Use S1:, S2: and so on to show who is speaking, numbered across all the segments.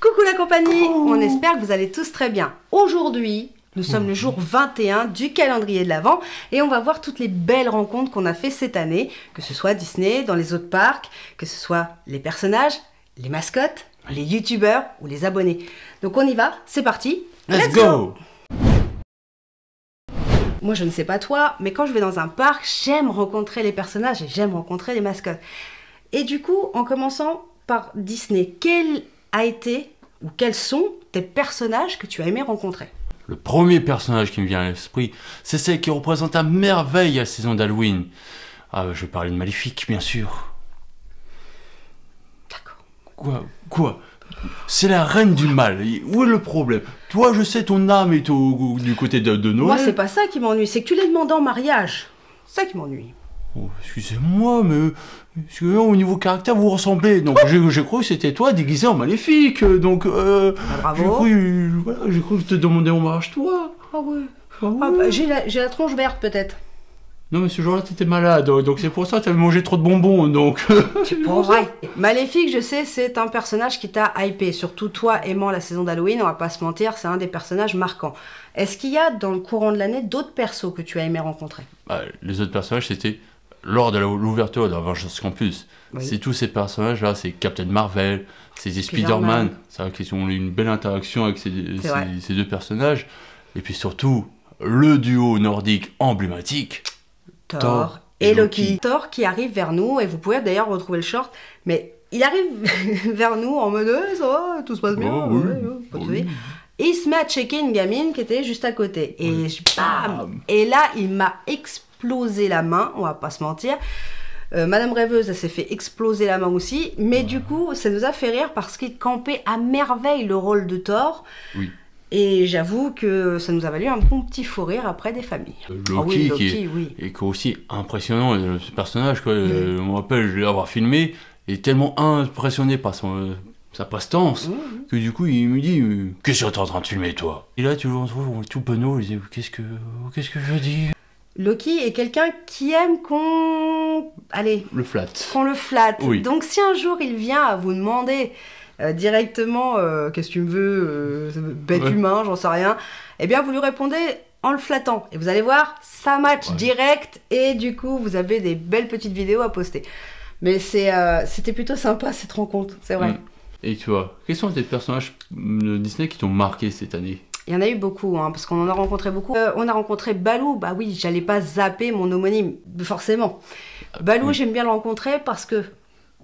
S1: Coucou la compagnie, on espère que vous allez tous très bien. Aujourd'hui, nous sommes le jour 21 du calendrier de l'Avent et on va voir toutes les belles rencontres qu'on a fait cette année, que ce soit Disney, dans les autres parcs, que ce soit les personnages, les mascottes, les youtubeurs ou les abonnés. Donc on y va, c'est parti.
S2: Let's go!
S1: Moi je ne sais pas toi, mais quand je vais dans un parc, j'aime rencontrer les personnages et j'aime rencontrer les mascottes. Et du coup, en commençant par Disney, quel a été ou quels sont tes personnages que tu as aimé rencontrer?
S2: Le premier personnage qui me vient à l'esprit, c'est celle qui représente à merveille la saison d'Halloween. Ah, je vais parler de Maléfique, bien sûr.
S1: D'accord.
S2: Quoi? C'est la reine du mal. Où est le problème? Toi, je sais, ton âme est du côté de Noël.
S1: Moi, c'est pas ça qui m'ennuie, c'est que tu l'as demandé en mariage. C'est ça qui m'ennuie.
S2: Oh, excusez-moi, mais au niveau caractère, vous ressemblez. Donc, j'ai cru que c'était toi déguisé en Maléfique. Donc,
S1: bravo.
S2: J'ai cru que je te demandais en mariage, toi.
S1: Ah ouais.
S2: Ah ouais.
S1: Ah, bah, j'ai la tronche verte, peut-être.
S2: Non, mais ce jour-là, t'étais malade. Donc, c'est pour ça que t'avais mangé trop de bonbons. Donc,
S1: C'est pas vrai. Maléfique, je sais, c'est un personnage qui t'a hypé. Surtout toi, aimant la saison d'Halloween, on va pas se mentir, c'est un des personnages marquants. Est-ce qu'il y a, dans le courant de l'année, d'autres persos que tu as aimé rencontrer?
S2: Les autres personnages, c'était lors de l'ouverture de Avengers Campus.
S1: Oui.
S2: C'est tous ces personnages-là, c'est Captain Marvel, c'est Spider-Man. C'est vrai qu'ils ont eu une belle interaction avec ces deux personnages. Et puis surtout, le duo nordique emblématique, Thor et Loki.
S1: Thor qui arrive vers nous, et vous pouvez d'ailleurs retrouver le short, mais il arrive vers nous en mode ça va, tout se passe bien,
S2: Oh, oui.
S1: pas de
S2: Oui.
S1: soucis. Et il se met à checker une gamine qui était juste à côté. Et
S2: Oui.
S1: bam! Et là, il m'a explosé la main, on va pas se mentir. Madame Rêveuse, elle s'est fait exploser la main aussi, mais du coup, ça nous a fait rire parce qu'il campait à merveille le rôle de Thor.
S2: Oui.
S1: Et j'avoue que ça nous a valu un bon petit fou rire après des familles.
S2: Loki,
S1: Ah oui,
S2: qui est aussi impressionnant, ce personnage, quoi. Je me rappelle, je l'ai avoir filmé, il est tellement impressionné par sa prestance, que du coup, il me dit qu'est-ce que tu es en train de filmer, toi? Et là, tu le retrouves tout penaud, il dit qu'est-ce que je dis?
S1: Loki est quelqu'un qui aime qu'on... Allez,
S2: Le flatte.
S1: qu'on le flatte.
S2: Oui.
S1: Donc si un jour il vient à vous demander directement qu'est-ce que tu me veux, bête humain, j'en sais rien, eh bien vous lui répondez en le flattant. Et vous allez voir, ça match direct et du coup vous avez des belles petites vidéos à poster. Mais c'était plutôt sympa cette rencontre, c'est vrai.
S2: Et tu vois, quels sont tes personnages de Disney qui t'ont marqué cette année?
S1: Il y en a eu beaucoup, hein, parce qu'on en a rencontré beaucoup. On a rencontré Baloo, bah oui, j'allais pas zapper mon homonyme, forcément. Baloo, j'aime bien le rencontrer parce que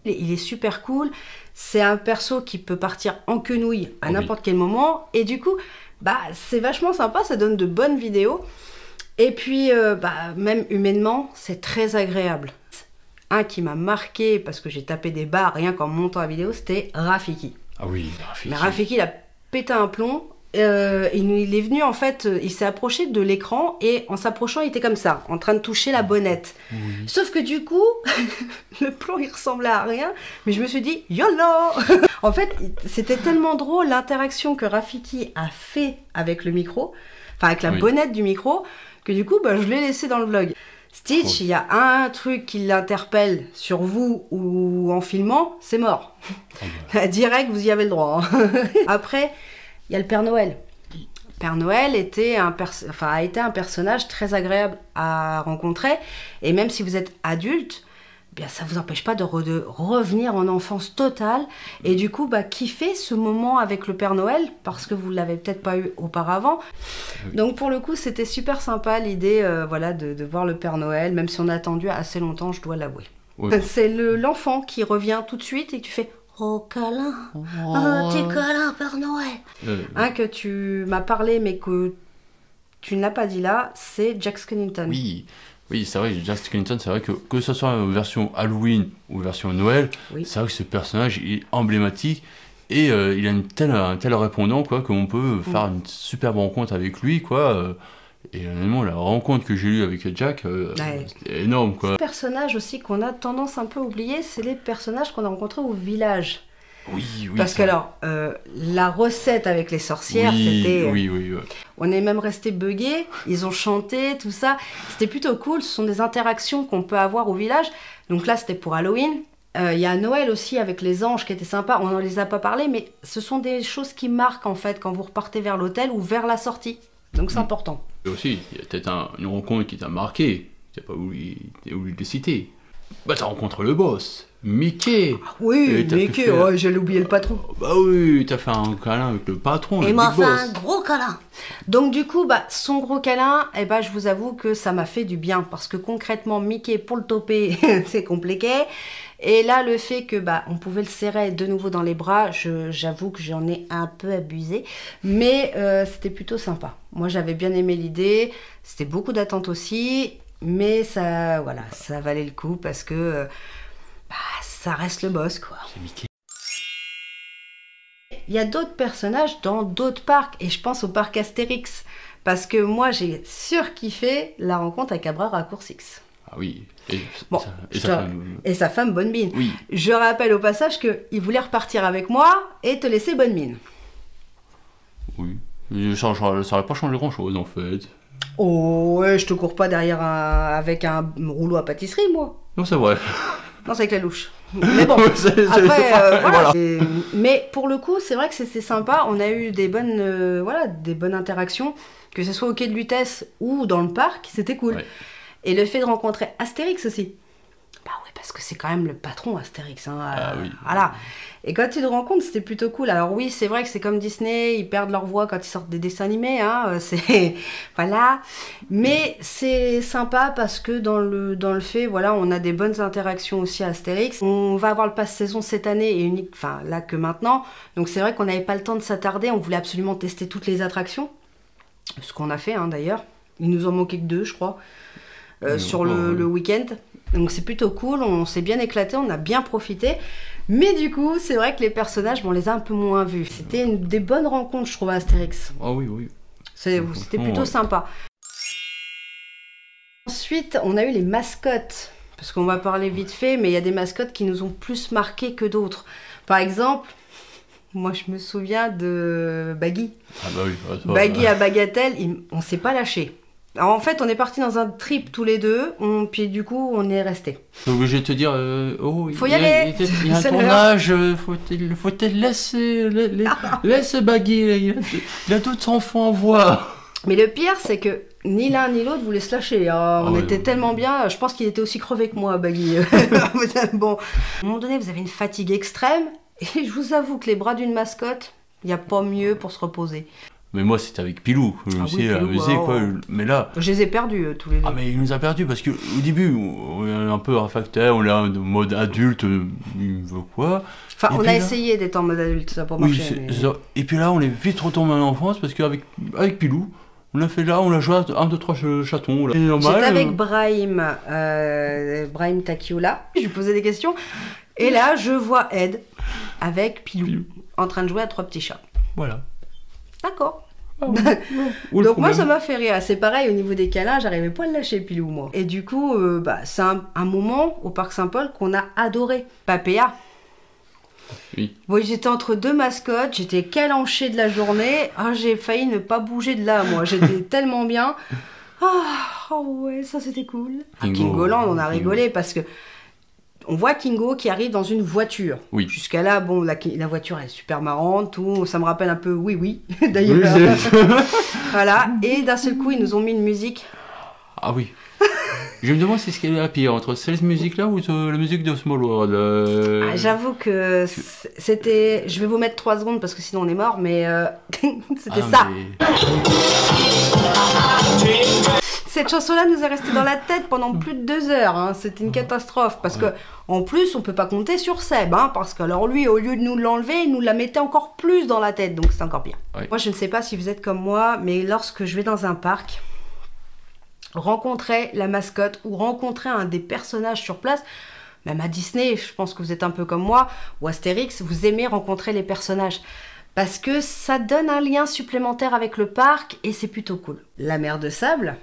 S1: il est super cool. C'est un perso qui peut partir en quenouille à n'importe quel moment. Et du coup, bah c'est vachement sympa, ça donne de bonnes vidéos. Et puis, même humainement, c'est très agréable. Un qui m'a marqué parce que j'ai tapé des barres rien qu'en montant la vidéo, c'était Rafiki.
S2: Ah oui, Rafiki.
S1: Mais Rafiki, il a pété un plomb. Il est venu en fait, il s'est approché de l'écran et en s'approchant il était comme ça, en train de toucher la bonnette.
S2: Oui.
S1: Sauf que du coup, le plan il ressemblait à rien, mais je me suis dit YOLO. En fait, c'était tellement drôle l'interaction que Rafiki a fait avec le micro, enfin avec la bonnette du micro, que du coup je l'ai laissé dans le vlog. Stitch, il y a un truc qui l'interpelle sur vous ou en filmant, c'est mort. Direct, vous y avez le droit. Hein. Après, il y a le Père Noël. Père Noël a été un personnage très agréable à rencontrer. Et même si vous êtes adulte, bien, ça ne vous empêche pas de revenir en enfance totale. Et du coup, kiffer ce moment avec le Père Noël, parce que vous ne l'avez peut-être pas eu auparavant. Donc pour le coup, c'était super sympa l'idée de voir le Père Noël, même si on a attendu assez longtemps, je dois l'avouer. Oui. C'est l'enfant qui revient tout de suite et tu fais... Oh, câlin, un petit câlin, Père Noël. Que tu m'as parlé, mais que tu ne l'as pas dit là, c'est Jack Skellington.
S2: Oui, c'est vrai, Jack Skellington, c'est vrai que ce soit en version Halloween ou version Noël, c'est vrai que ce personnage est emblématique et il a un tel répondant qu'on peut faire une superbe rencontre avec lui, quoi. Et honnêtement, la rencontre que j'ai eue avec Jack, c'était énorme, quoi.
S1: Les personnages aussi qu'on a tendance un peu à oublier, c'est les personnages qu'on a rencontrés au village.
S2: Oui.
S1: Parce que alors, la recette avec les sorcières, c'était...
S2: Oui.
S1: On est même resté buggés, ils ont chanté, tout ça. C'était plutôt cool, ce sont des interactions qu'on peut avoir au village. Donc là, c'était pour Halloween. Il y a Noël aussi avec les anges qui étaient sympas. On n'en les a pas parlé, mais ce sont des choses qui marquent en fait quand vous repartez vers l'hôtel ou vers la sortie. Donc c'est important.
S2: Et aussi, il y a peut-être une rencontre qui t'a marqué. Tu n'as pas oublié de les citer. Bah t'as rencontré le boss, Mickey.
S1: Ah oui, Mickey, oh, j'allais oublier le patron.
S2: Bah oui, t'as fait un câlin avec le patron,
S1: et
S2: le
S1: m'a
S2: big
S1: fait
S2: boss.
S1: un gros câlin. Donc du coup, bah, son gros câlin, eh ben, je vous avoue que ça m'a fait du bien. Parce que concrètement, Mickey, pour le toper, c'est compliqué. Et là, le fait que bah, on pouvait le serrer de nouveau dans les bras, j'avoue que j'en ai un peu abusé. Mais c'était plutôt sympa. Moi, j'avais bien aimé l'idée. C'était beaucoup d'attentes aussi. Mais ça, voilà, ça valait le coup parce que bah, ça reste le boss, quoi.
S2: C'est Mickey.
S1: Il y a d'autres personnages dans d'autres parcs, et je pense au parc Astérix, parce que moi j'ai surkiffé la rencontre avec Abra Raccourcix.
S2: Ah oui, et,
S1: bon, et sa femme Bonne Mine.
S2: Oui.
S1: Je rappelle au passage qu'il voulait repartir avec moi et te laisser Bonne Mine.
S2: Oui, ça n'aurait pas changé grand chose en fait.
S1: Oh ouais, je te cours pas derrière avec un rouleau à pâtisserie, moi.
S2: Non, c'est vrai.
S1: Non, c'est avec la louche. Mais bon, après, voilà. Mais pour le coup, c'est vrai que c'était sympa. On a eu des bonnes, des bonnes interactions, que ce soit au quai de Lutèce ou dans le parc, c'était cool. Ouais. Et le fait de rencontrer Astérix aussi. Bah ouais, parce que c'est quand même le patron Astérix. Hein,
S2: oui.
S1: Voilà. Et quand tu te rends compte, c'était plutôt cool. Alors oui, c'est vrai que c'est comme Disney, ils perdent leur voix quand ils sortent des dessins animés, hein, c'est... voilà. Mais c'est sympa parce que dans le fait, voilà, on a des bonnes interactions aussi à Astérix. On va avoir le pass-saison cette année, et unique, enfin là que maintenant. Donc c'est vrai qu'on n'avait pas le temps de s'attarder, on voulait absolument tester toutes les attractions. Ce qu'on a fait, hein, d'ailleurs. Il nous en manquait que 2, je crois, sur le week-end. Donc c'est plutôt cool, on s'est bien éclaté, on a bien profité. Mais du coup, c'est vrai que les personnages, on les a un peu moins vus. C'était des bonnes rencontres, je trouve, à Astérix.
S2: Ah oui, oui.
S1: C'était plutôt sympa. Ensuite, on a eu les mascottes. Parce qu'on va parler vite fait, mais il y a des mascottes qui nous ont plus marqué que d'autres. Par exemple, moi je me souviens de Baggy.
S2: Ah bah oui.
S1: Baggy à Bagatelle, on s'est pas lâché. Alors en fait, on est partis dans un trip tous les deux, puis du coup, on est restés.
S2: Je suis obligé de te dire,
S1: faut y aller.
S2: Il y a un tournage, faut-il laisser Baggy, il a d'autres enfants à voir.
S1: Mais le pire, c'est que ni l'un ni l'autre voulait se lâcher. On était tellement bien, je pense qu'il était aussi crevé que moi, Baggy. Bon, à un moment donné, vous avez une fatigue extrême, et je vous avoue que les bras d'une mascotte, il n'y a pas mieux pour se reposer.
S2: Mais moi, c'était avec Pilou. Je me suis amusé, quoi. Mais là...
S1: Je les ai perdus, tous les deux.
S2: Ah, mais il nous a perdus, parce qu'au début, on est un peu réfractaire, on est en mode adulte, il veut quoi.
S1: Enfin, on a essayé d'être en mode adulte, ça n'a pas marché. Mais...
S2: Et puis là, on est vite retourné en enfance, parce qu'avec Pilou, on a joué à 1, 2, 3 chatons.
S1: J'étais avec Brahim Takiola, je lui posais des questions, et là, je vois Ed avec Pilou, en train de jouer à 3 petits chats.
S2: Voilà.
S1: D'accord. Donc moi ça m'a fait rire, c'est pareil au niveau des câlins, j'arrivais pas à le lâcher Pilou moi. Et du coup c'est un moment au Parc Saint-Paul qu'on a adoré, Papéa.
S2: Oui.
S1: Bon, j'étais entre deux mascottes, j'étais calanchée de la journée, j'ai failli ne pas bouger de là moi, j'étais tellement bien. Oh ouais, ça c'était cool. Kingoland, on a rigolé parce que on voit Kingo qui arrive dans une voiture.
S2: Oui.
S1: Jusqu'à là, bon, la voiture est super marrante, tout. Ça me rappelle un peu Oui, d'ailleurs. Oui, voilà. Et d'un seul coup, ils nous ont mis une musique.
S2: Ah oui. Je me demande si c'est ce qui est la pire, entre cette musique-là ou la musique de Small World.
S1: J'avoue que c'était... Je vais vous mettre 3 secondes parce que sinon on est mort, mais c'était ça. Mais... Cette chanson-là nous est restée dans la tête pendant plus de 2 heures. Hein. C'était une catastrophe. Parce que, en plus, on peut pas compter sur Seb. Hein, parce que, alors lui, au lieu de nous l'enlever, il nous la mettait encore plus dans la tête. Donc, c'est encore pire. Oui. Moi, je ne sais pas si vous êtes comme moi, mais lorsque je vais dans un parc, rencontrer la mascotte ou rencontrer un des personnages sur place, même à Disney, je pense que vous êtes un peu comme moi, ou Astérix, vous aimez rencontrer les personnages. Parce que ça donne un lien supplémentaire avec le parc et c'est plutôt cool. La mer de sable...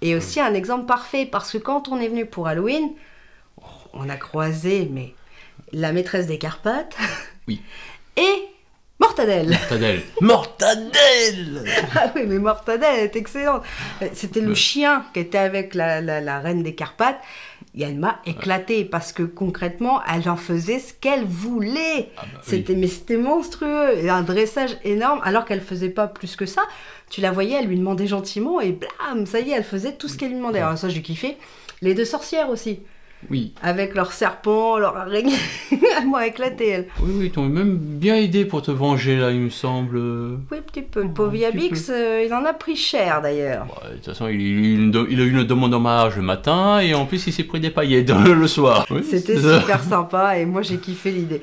S1: Et aussi un exemple parfait, parce que quand on est venu pour Halloween, on a croisé la maîtresse des Carpates
S2: oui.
S1: Et Mortadelle.
S2: Mortadelle.
S1: Ah oui, mais Mortadelle est excellente. C'était le chien qui était avec la reine des Carpates. Et elle m'a éclaté parce que concrètement, elle en faisait ce qu'elle voulait.
S2: Ah bah,
S1: C'était monstrueux, et un dressage énorme, alors qu'elle faisait pas plus que ça. Tu la voyais, elle lui demandait gentiment et blam, ça y est, elle faisait tout ce qu'elle lui demandait. Alors ça, j'ai kiffé. Les 2 sorcières aussi.
S2: Oui.
S1: Avec leurs serpents, leurs araignées. Elle m'a éclaté, elle.
S2: Oui, ils t'ont même bien aidé pour te venger, là, il me semble.
S1: Oui, un petit peu. Le pauvre Yabix, il en a pris cher, d'ailleurs.
S2: Bon, de toute façon, il a eu une demande en mariage le matin, et en plus, il s'est pris des paillettes le soir. Oui,
S1: c'était super sympa, et moi, j'ai kiffé l'idée.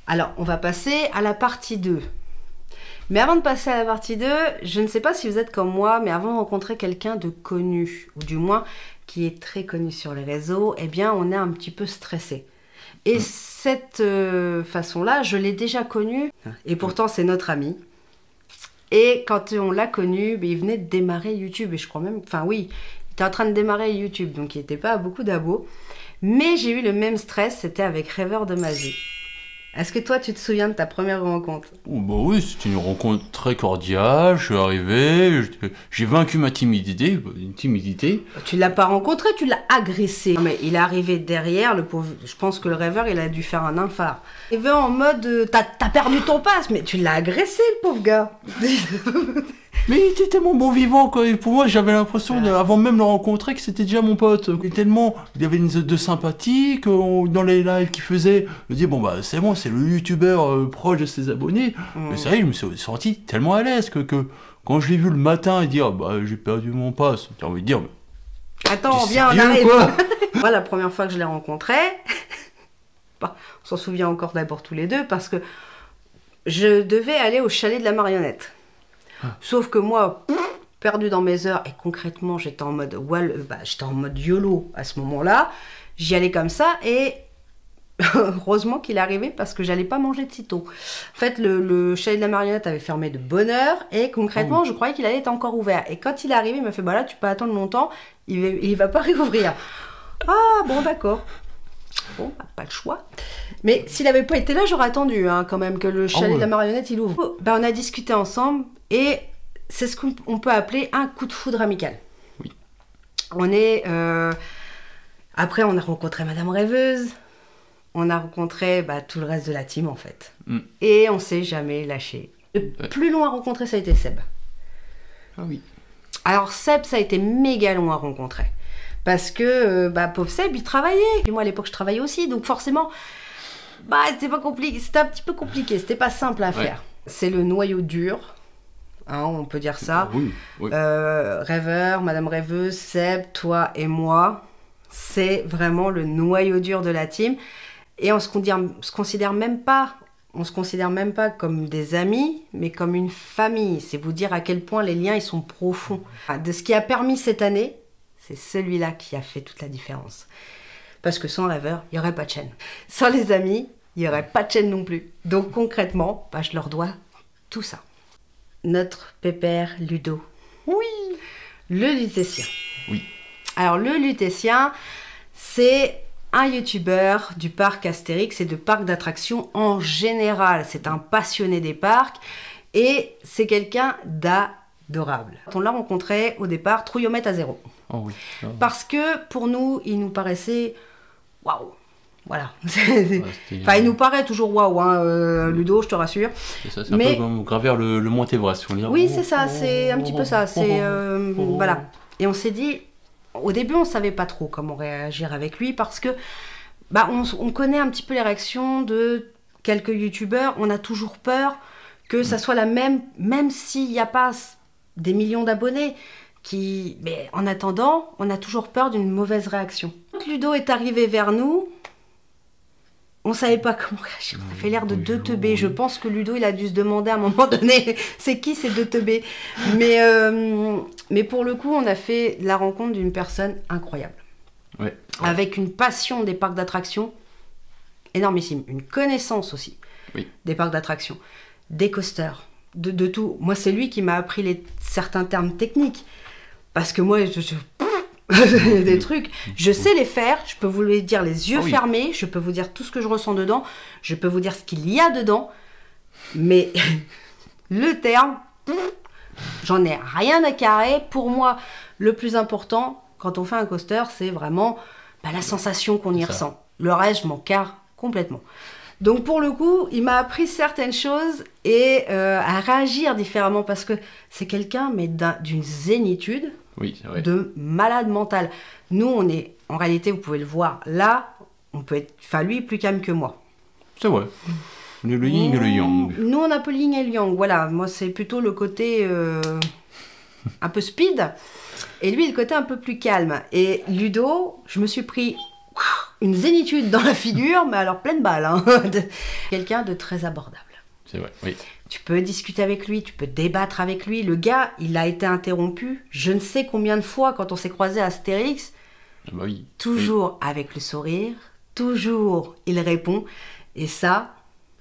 S1: Alors, on va passer à la partie 2. Mais avant de passer à la partie 2, je ne sais pas si vous êtes comme moi, mais avant de rencontrer quelqu'un de connu, ou du moins qui est très connu sur les réseaux, eh bien, on est un petit peu stressé. Et cette façon-là, je l'ai déjà connue, et pourtant, c'est notre ami. Et quand on l'a connu, il venait de démarrer YouTube, et je crois même, enfin oui, il était en train de démarrer YouTube, donc il n'était pas à beaucoup d'abos. Mais j'ai eu le même stress, c'était avec Rêveur de Magie. Est-ce que toi, tu te souviens de ta première rencontre?
S2: Oh, bah oui, c'était une rencontre très cordiale, je suis arrivé, j'ai vaincu ma timidité,
S1: Tu l'as pas rencontré, tu l'as agressé. Non, mais il est arrivé derrière, le pauvre, je pense que le rêveur, il a dû faire un infart. Il veut en mode, t'as perdu ton passe, mais tu l'as agressé, le pauvre gars.
S2: Mais il était tellement bon vivant, quoi. Et pour moi, j'avais l'impression, avant même de le rencontrer, que c'était déjà mon pote. Il y avait de sympathie, que dans les lives qu'il faisait, je me disais, bon, bah, c'est bon, c'est le youtubeur proche de ses abonnés. Mais c'est vrai, je me suis senti tellement à l'aise que quand je l'ai vu le matin et dire, bah, j'ai perdu mon passe, j'ai envie de dire, mais...
S1: Attends, viens, on arrive. Moi, la première fois que je l'ai rencontré, bah, on s'en souvient encore d'abord tous les deux, parce que je devais aller au chalet de la marionnette. Sauf que moi, perdu dans mes heures, et concrètement, j'étais en mode YOLO à ce moment-là. J'y allais comme ça, et heureusement qu'il est arrivé parce que j'allais pas manger de sitôt. En fait, le chalet de la marionnette avait fermé de bonne heure, et concrètement, je croyais qu'il allait être encore ouvert. Et quand il est arrivé, il m'a fait, bah là, tu peux attendre longtemps, il va pas réouvrir. Ah, bon, d'accord. Bon, bah, pas le choix. Mais s'il n'avait pas été là, j'aurais attendu quand même que le chalet de la marionnette il ouvre. Bah, on a discuté ensemble et c'est ce qu'on peut appeler un coup de foudre amical.
S2: Oui.
S1: On est... Après, on a rencontré Madame Rêveuse. On a rencontré tout le reste de la team en fait. Et on s'est jamais lâché. Le plus long à rencontrer, ça a été Seb.
S2: Ah oui.
S1: Alors Seb, ça a été méga long à rencontrer. Parce que, pauvre Seb, il travaillait. Et moi, à l'époque, je travaillais aussi. Donc, forcément, c'était pas compliqué. C'était un petit peu compliqué. C'était pas simple à faire. C'est le noyau dur. Hein, on peut dire ça.
S2: Oui.
S1: Rêveur, Madame Rêveuse, Seb, toi et moi. C'est vraiment le noyau dur de la team. Et on se considère même pas comme des amis, mais comme une famille. C'est vous dire à quel point les liens, ils sont profonds. De ce qui a permis cette année, c'est celui-là qui a fait toute la différence. Parce que sans Rêveur, il n'y aurait pas de chaîne. Sans les amis, il n'y aurait pas de chaîne non plus. Donc concrètement, je leur dois tout ça. Notre pépère Ludo. Oui. Le Lutétien.
S2: Oui.
S1: Alors le Lutétien, c'est un youtubeur du parc Astérix et de parcs d'attractions en général. C'est un passionné des parcs et c'est quelqu'un d'adorable. On l'a rencontré au départ, trouillomètre à 0.
S2: Oh oui.
S1: Parce que pour nous, il nous paraissait waouh. Voilà. Il nous paraît toujours waouh, Ludo, je te rassure.
S2: C'est un peu comme gravir le Mont Everest.
S1: Oui, c'est ça, c'est un petit peu ça. Voilà. Et on s'est dit, au début, on ne savait pas trop comment réagir avec lui parce que on connaît un petit peu les réactions de quelques youtubeurs. On a toujours peur que ça soit la même s'il n'y a pas des millions d'abonnés. Mais en attendant, on a toujours peur d'une mauvaise réaction. Quand Ludo est arrivé vers nous, on ne savait pas comment réagir. On a fait l'air de deux teubés. Je pense que Ludo, il a dû se demander à un moment donné, c'est qui ces deux teubés? Mais pour le coup, on a fait la rencontre d'une personne incroyable.
S2: Ouais.
S1: Avec une passion des parcs d'attractions énormissime. Une connaissance aussi des parcs d'attractions, des coasters, de tout. Moi, c'est lui qui m'a appris certains termes techniques. Parce que moi, des trucs, je sais les faire, je peux vous les dire les yeux fermés, je peux vous dire tout ce que je ressens dedans, je peux vous dire ce qu'il y a dedans, mais le terme, j'en ai rien à carrer. Pour moi, le plus important, quand on fait un coaster, c'est vraiment la sensation qu'on y ressent. Le reste, je m'en carre complètement. Donc pour le coup, il m'a appris certaines choses et à réagir différemment parce que c'est quelqu'un mais d'une zénitude,
S2: oui, c'est vrai.
S1: De malade mental. Nous, on est, en réalité, vous pouvez le voir, là, on peut être, enfin lui, plus calme que moi.
S2: C'est vrai. On est le yin et le yang.
S1: Nous, on a un peu le yin et le yang, voilà. Moi, c'est plutôt le côté un peu speed et lui, le côté un peu plus calme. Et Ludo, je me suis pris une zénitude dans la figure, mais alors pleine balle. Hein. Quelqu'un de très abordable.
S2: C'est vrai, oui.
S1: Tu peux discuter avec lui, tu peux débattre avec lui. Le gars, il a été interrompu je ne sais combien de fois quand on s'est croisé à Astérix.
S2: Bah oui.
S1: Toujours avec le sourire, toujours il répond. Et ça,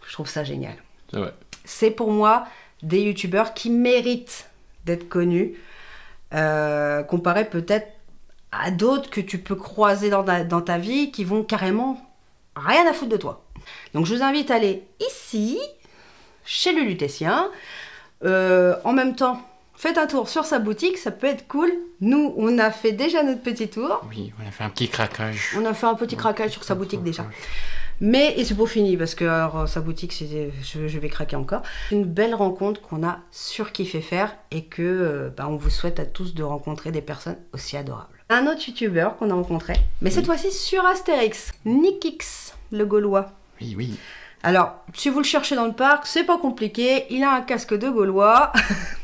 S1: je trouve ça génial.
S2: C'est vrai.
S1: C'est pour moi des youtubeurs qui méritent d'être connus, comparé peut-être à d'autres que tu peux croiser dans ta vie qui vont carrément rien à foutre de toi. Donc je vous invite à aller ici, chez le Lutétien. En même temps, faites un tour sur sa boutique, ça peut être cool. Nous, on a fait déjà notre petit tour.
S2: Oui, on a fait un petit craquage.
S1: On a fait un petit craquage sur sa boutique déjà. Mais, et c'est pour fini, parce que alors, sa boutique, je vais craquer encore. Une belle rencontre qu'on a surkiffé faire et que on vous souhaite à tous de rencontrer des personnes aussi adorables. Un autre youtubeur qu'on a rencontré, mais cette fois-ci sur Astérix, Nikix, le Gaulois.
S2: Oui, oui.
S1: Alors, si vous le cherchez dans le parc, c'est pas compliqué, il a un casque de Gaulois,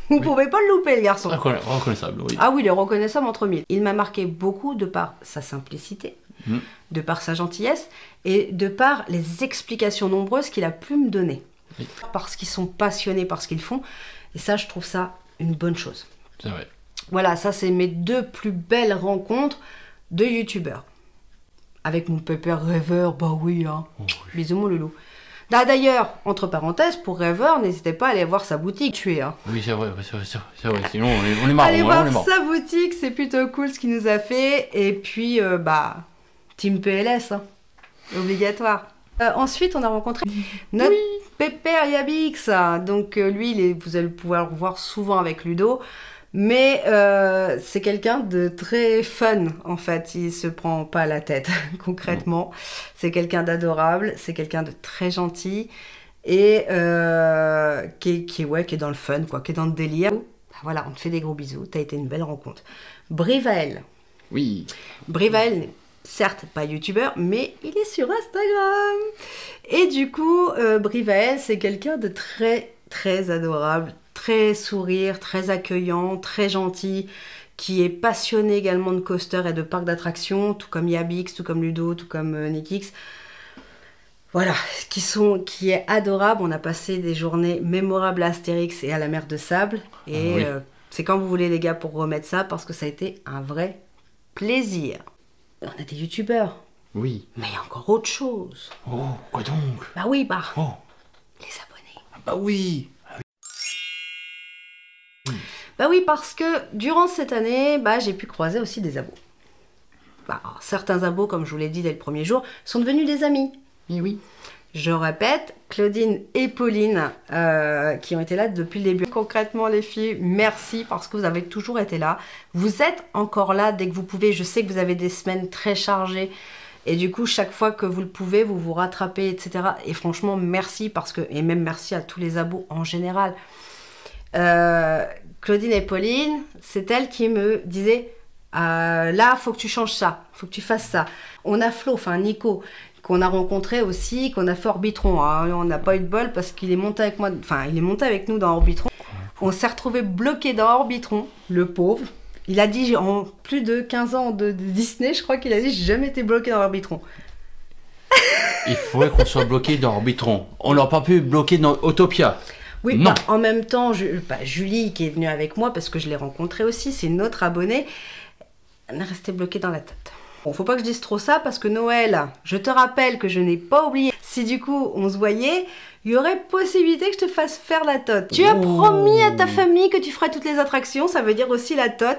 S1: vous pouvez pas le louper le garçon.
S2: Reconnaissable, oui.
S1: Ah oui, il est reconnaissable entre mille. Il m'a marqué beaucoup de par sa simplicité, de par sa gentillesse et de par les explications nombreuses qu'il a pu me donner. Oui. Parce qu'ils sont passionnés par ce qu'ils font, et ça, je trouve ça une bonne chose.
S2: C'est vrai.
S1: Voilà, ça c'est mes deux plus belles rencontres de youtubeurs. Avec mon pépère rêveur, bah oui, hein. Oh, oui. Bisous mon loulou. D'ailleurs, entre parenthèses, pour rêveur, n'hésitez pas à aller voir sa boutique, hein.
S2: Oui, c'est vrai, sinon on est marrant.
S1: Allez voir sa boutique, c'est plutôt cool ce qu'il nous a fait. Et puis, Team PLS, hein. Obligatoire. Ensuite, on a rencontré notre pépère Yabix. Donc lui, vous allez pouvoir le voir souvent avec Ludo. Mais c'est quelqu'un de très fun, en fait. Il se prend pas la tête, concrètement. C'est quelqu'un d'adorable, c'est quelqu'un de très gentil et qui est dans le fun, quoi, qui est dans le délire. Voilà, on te fait des gros bisous. T'as été une belle rencontre. Brivael.
S2: Oui.
S1: Brivael, certes pas youtubeur, mais il est sur Instagram. Et du coup, Brivael, c'est quelqu'un de très, très adorable. Très sourire, très accueillant, très gentil, qui est passionné également de coaster et de parcs d'attractions, tout comme Yabix, tout comme Ludo, tout comme Nikix. Voilà, qui est adorable. On a passé des journées mémorables à Astérix et à la mer de Sable. Et c'est quand vous voulez les gars pour remettre ça, parce que ça a été un vrai plaisir. On a des youtubeurs.
S2: Oui.
S1: Mais il y a encore autre chose.
S2: Oh, quoi donc?
S1: Bah oui, les abonnés.
S2: Ah bah oui.
S1: Bah oui, parce que durant cette année, j'ai pu croiser aussi des abos. Certains abos, comme je vous l'ai dit dès le premier jour, sont devenus des amis.
S2: Et oui.
S1: Je répète, Claudine et Pauline, qui ont été là depuis le début. Concrètement, les filles, merci parce que vous avez toujours été là. Vous êtes encore là dès que vous pouvez. Je sais que vous avez des semaines très chargées. Et du coup, chaque fois que vous le pouvez, vous vous rattrapez, etc. Et franchement, merci et même merci à tous les abos en général. Claudine et Pauline, c'est elles qui me disaient là, faut que tu changes ça, faut que tu fasses ça. On a Flo, Nico, qu'on a rencontré aussi, qu'on a fait Orbitron. Hein. On n'a pas eu de bol parce qu'il est monté avec moi, il est monté avec nous dans Orbitron. On s'est retrouvé bloqué dans Orbitron, le pauvre. Il a dit, en plus de 15 ans de Disney, je crois qu'il a dit, j'ai jamais été bloqué dans Orbitron.
S2: Il faudrait qu'on soit bloqué dans Orbitron. On n'aurait pas pu bloquer dans Autopia.
S1: Oui, non. En même temps, Julie qui est venue avec moi, parce que je l'ai rencontrée aussi, c'est notre abonnée, elle est restée bloquée dans la tête. Bon, faut pas que je dise trop ça, parce que Noël, je te rappelle que je n'ai pas oublié, si du coup on se voyait, il y aurait possibilité que je te fasse faire la tote. Tu as promis à ta famille que tu ferais toutes les attractions, ça veut dire aussi la tote.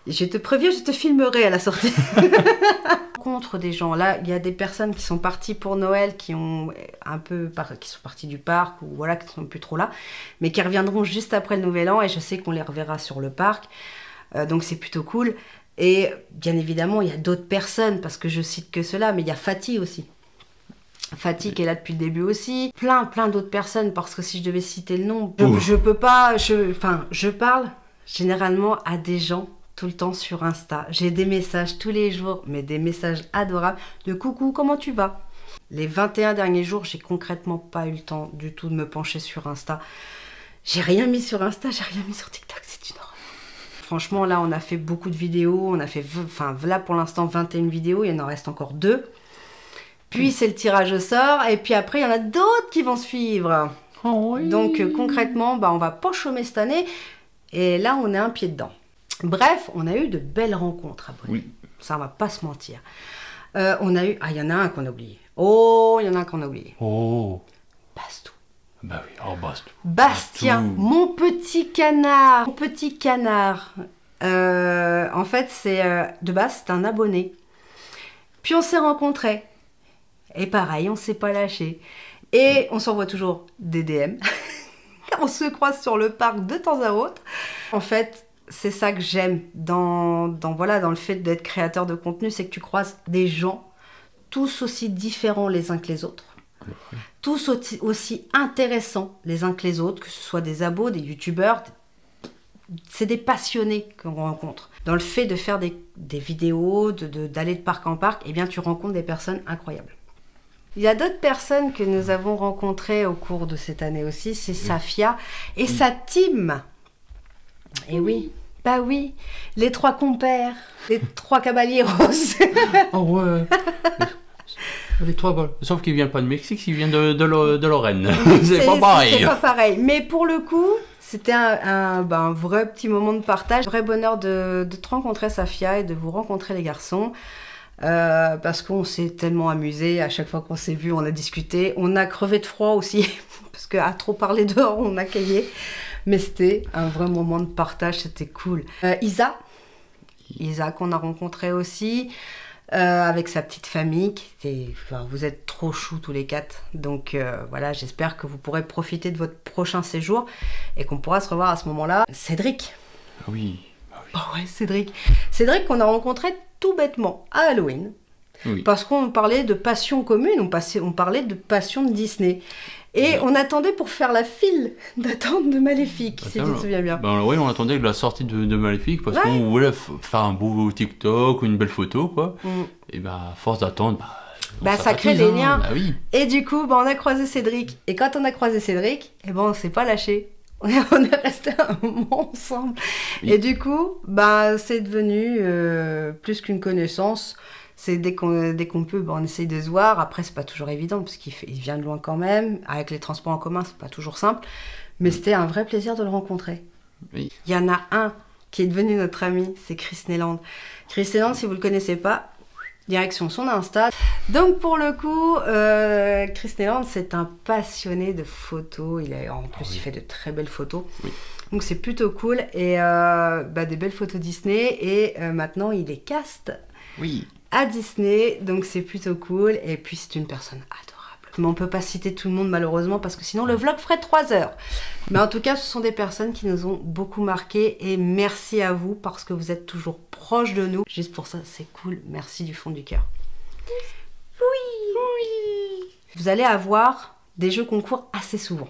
S1: Je te préviens, je te filmerai à la sortie. Contre des gens, là, il y a des personnes qui sont parties pour Noël, qui sont parties du parc, ou voilà, qui ne sont plus trop là, mais qui reviendront juste après le Nouvel An, et je sais qu'on les reverra sur le parc, donc c'est plutôt cool. Et bien évidemment, il y a d'autres personnes, parce que je cite que cela, mais il y a Fatih aussi. Fatih qui est là depuis le début aussi. Plein d'autres personnes, parce que si je devais citer le nom, je peux pas... je parle généralement à des gens tout le temps sur Insta. J'ai des messages tous les jours, mais des messages adorables de coucou, comment tu vas? Les 21 derniers jours, j'ai concrètement pas eu le temps du tout de me pencher sur Insta. J'ai rien mis sur Insta, j'ai rien mis sur TikTok, c'est une horreur. Franchement, là, on a fait beaucoup de vidéos. On a fait, là, pour l'instant, 21 vidéos. Il y en reste encore 2. Puis, c'est le tirage au sort. Et puis après, il y en a d'autres qui vont suivre.
S2: Oh oui.
S1: Donc, concrètement, on va pas chômer cette année. Et là, on est un pied dedans. Bref, on a eu de belles rencontres, abonnés. Oui. Ça, on va pas se mentir. On a eu... Ah, il y en a un qu'on a oublié. Oh, il y en a un qu'on a oublié.
S2: Oh.
S1: Bastou.
S2: Bah oui, oh Bastou.
S1: Bastien,
S2: Bastou.
S1: mon petit canard. Mon petit canard. En fait, c'est de base, c'est un abonné. Puis on s'est rencontrés. Et pareil, on s'est pas lâché. Et on s'envoie toujours des DM. On se croise sur le parc de temps à autre. En fait, c'est ça que j'aime dans le fait d'être créateur de contenu, c'est que tu croises des gens tous aussi différents les uns que les autres. Oui. Tous aussi intéressants les uns que les autres, que ce soit des abos, des youtubeurs. C'est des passionnés qu'on rencontre. Dans le fait de faire des vidéos, d'aller de parc en parc, eh bien, tu rencontres des personnes incroyables. Il y a d'autres personnes que nous avons rencontrées au cours de cette année aussi, c'est Safia et sa team. Et oui, bah oui, les 3 compères, les 3 caballeros.
S2: Oh ouais. Les 3 balles. Sauf qu'ils ne viennent pas de Mexique, ils viennent de Lorraine. C'est pas pareil.
S1: C'est pas pareil. Mais pour le coup, c'était un vrai petit moment de partage. Un vrai bonheur de te rencontrer, Safia, et de vous rencontrer, les garçons. Parce qu'on s'est tellement amusé. À chaque fois qu'on s'est vu, on a discuté. On a crevé de froid aussi. Parce qu'à trop parler dehors, on a caillé. Mais c'était un vrai moment de partage. C'était cool. Isa qu'on a rencontré aussi. Avec sa petite famille, vous êtes trop choux tous les 4, donc voilà, j'espère que vous pourrez profiter de votre prochain séjour et qu'on pourra se revoir à ce moment-là. Cédric.
S2: Oui.
S1: Oh ouais, Cédric qu'on a rencontré tout bêtement à Halloween, parce qu'on parlait de passion commune, on parlait de passion de Disney. Et on attendait pour faire la file d'attente de Maléfique, si tu te souviens bien.
S2: Oui, on attendait la sortie de Maléfique parce qu'on voulait faire un beau TikTok ou une belle photo, quoi. Et à force d'attendre,
S1: ça crée des liens.
S2: Bah, oui.
S1: Et du coup, on a croisé Cédric. Et quand on a croisé Cédric, on s'est pas lâché. On est resté un moment ensemble. Oui. Et du coup, c'est devenu plus qu'une connaissance. C'est dès qu'on peut, on essaye de se voir. Après, c'est pas toujours évident, parce qu'il vient de loin quand même. Avec les transports en commun, c'est pas toujours simple. Mais c'était un vrai plaisir de le rencontrer.
S2: Oui.
S1: Il y en a un qui est devenu notre ami, c'est Chris Neland. Chris Neland, si vous le connaissez pas, direction son Insta. Donc pour le coup, Chris Neland, c'est un passionné de photos. Il fait de très belles photos. Oui. Donc c'est plutôt cool. Et des belles photos Disney. Et maintenant, il est cast.
S2: Oui.
S1: À Disney, donc c'est plutôt cool. Et puis c'est une personne adorable. Mais on peut pas citer tout le monde malheureusement, parce que sinon le vlog ferait 3 heures. Mais en tout cas, ce sont des personnes qui nous ont beaucoup marqué. Et merci à vous, parce que vous êtes toujours proches de nous. Juste pour ça, c'est cool. Merci du fond du cœur. Oui. Vous allez avoir des jeux concours assez souvent.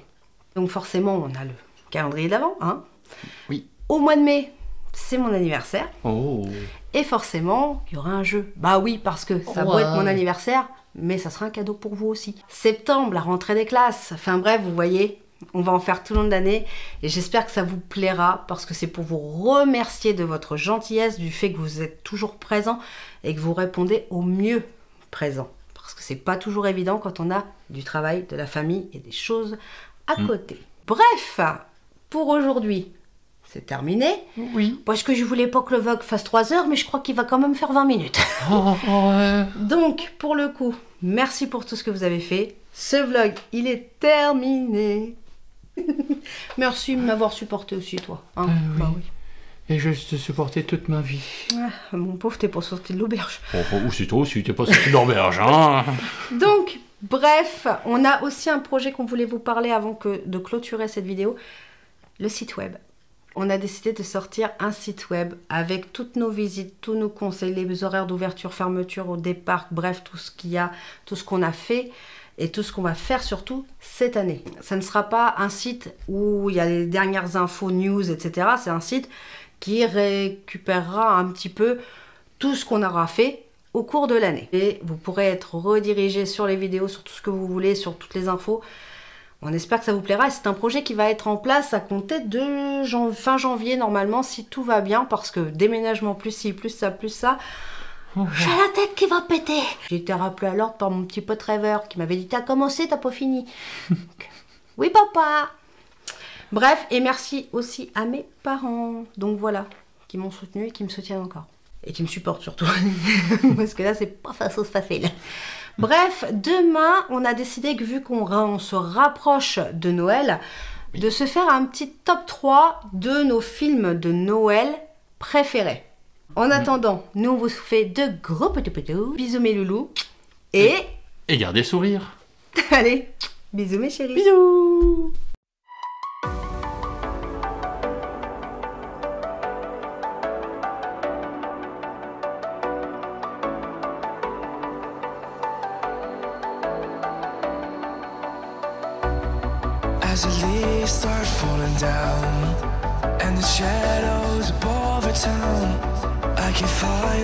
S1: Donc forcément, on a le calendrier d'avant, hein.
S2: Oui.
S1: Au mois de mai, c'est mon anniversaire.
S2: Oh.
S1: Et forcément, il y aura un jeu. Bah oui, parce que ça doit être mon anniversaire, mais ça sera un cadeau pour vous aussi. Septembre, la rentrée des classes. Enfin bref, vous voyez, on va en faire tout le long de l'année. Et j'espère que ça vous plaira, parce que c'est pour vous remercier de votre gentillesse, du fait que vous êtes toujours présent et que vous répondez au mieux présent. Parce que c'est pas toujours évident quand on a du travail, de la famille et des choses à côté. Bref, pour aujourd'hui, c'est terminé.
S2: Oui.
S1: Parce que je voulais pas que le vlog fasse 3 heures, mais je crois qu'il va quand même faire 20 minutes. Donc, pour le coup, merci pour tout ce que vous avez fait. Ce vlog, il est terminé. Merci de m'avoir supporté aussi, toi. Hein,
S2: oui. Et je te supportais toute ma vie.
S1: Ah, mon pauvre, t'es pas sorti de l'auberge.
S2: Ou c'est toi aussi, t'es pas sorti de l'auberge. Hein.
S1: Donc, bref, on a aussi un projet qu'on voulait vous parler avant de clôturer cette vidéo. Le site web. On a décidé de sortir un site web avec toutes nos visites, tous nos conseils, les horaires d'ouverture, fermeture au départ, bref, tout ce qu'il y a, tout ce qu'on a fait et tout ce qu'on va faire surtout cette année. Ça ne sera pas un site où il y a les dernières infos, news, etc. C'est un site qui récupérera un petit peu tout ce qu'on aura fait au cours de l'année. Et vous pourrez être redirigé sur les vidéos, sur tout ce que vous voulez, sur toutes les infos. On espère que ça vous plaira et c'est un projet qui va être en place à compter de fin janvier normalement si tout va bien parce que déménagement plus ci, plus ça, j'ai la tête qui va péter. J'ai été rappelée à l'ordre par mon petit pote rêveur qui m'avait dit t'as commencé, t'as pas fini. Oui papa. Bref, et merci aussi à mes parents. Donc voilà, qui m'ont soutenu et qui me soutiennent encore. Et qui me supportent surtout. Parce que là c'est pas facile. Bref, demain, on a décidé que vu qu'on se rapproche de Noël, de se faire un petit top 3 de nos films de Noël préférés. En attendant, nous on vous fait de gros petits bisous mes loulous. Et
S2: gardez le sourire.
S1: Allez, bisous mes chéris.
S2: Bisous.
S3: As the leaves start falling down and the shadows above the town, I can find